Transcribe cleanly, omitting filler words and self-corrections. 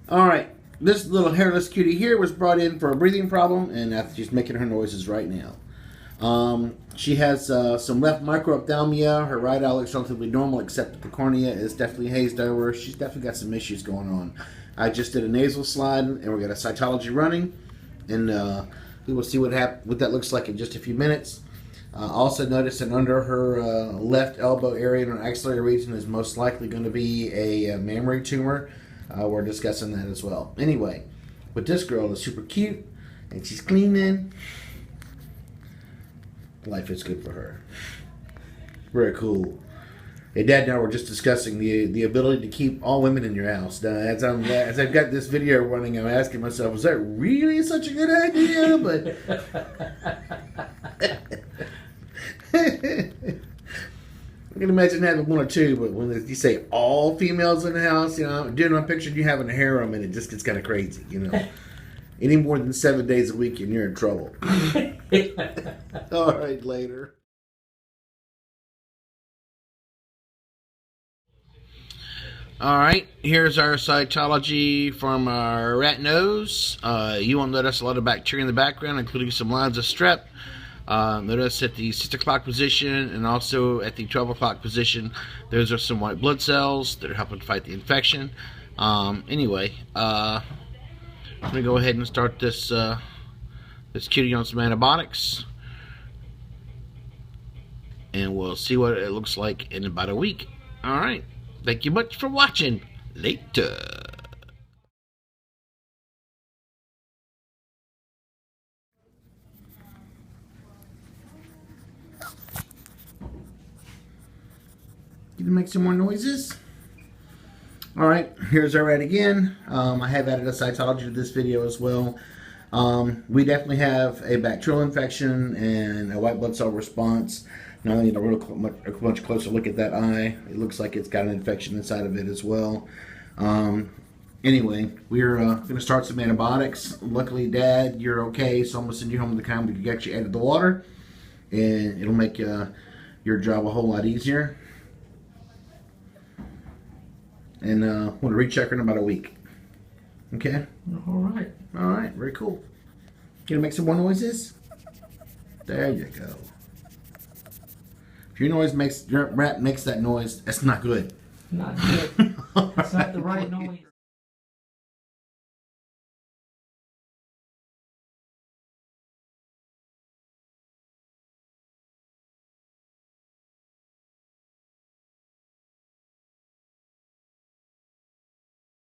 Alright, this little hairless cutie here was brought in for a breathing problem, and she's making her noises right now. She has some left microophthalmia. Her right eye looks relatively normal, except that the cornea is definitely hazed over. She's definitely got some issues going on. I just did a nasal slide, and we got a cytology running, and we will see what that looks like in just a few minutes. Also noticed that under her left elbow area and her axillary region is most likely going to be a mammary tumor. We're discussing that as well. Anyway, but this girl is super cute, and she's cleaning. Life is good for her. Very cool. Hey, Dad and I were just discussing the ability to keep all women in your house. Now, as I've got this video running, I'm asking myself, is that really such a good idea? But I can imagine having one or two, but when you say all females in the house, dude, I'm picturing you having a harem, and it just gets kind of crazy, Any more than 7 days a week, and you're in trouble. All right, later. All right, here's our cytology from our rat nose. You will notice a lot of bacteria in the background, including some lines of strep. Notice at the 6 o'clock position and also at the 12 o'clock position, those are some white blood cells that are helping fight the infection. Anyway, I'm going to go ahead and start this cutie on some antibiotics, and we'll see what it looks like in about a week. All right, thank you much for watching. Later. You can make some more noises. All right, here's our rat again. I have added a cytology to this video as well. We definitely have a bacterial infection and a white blood cell response. Now I need a much closer look at that eye. It looks like it's got an infection inside of it as well. Anyway, we're going to start some antibiotics. Luckily, Dad, you're okay, so I'm going to send you home to the time we can get you out of the water, and it'll make your job a whole lot easier. And want to recheck her in about a week. Okay? Alright. Alright, very cool. Gonna make some more noises? There you go. If your rat makes that noise, that's not good. Not good. It's not the right noise.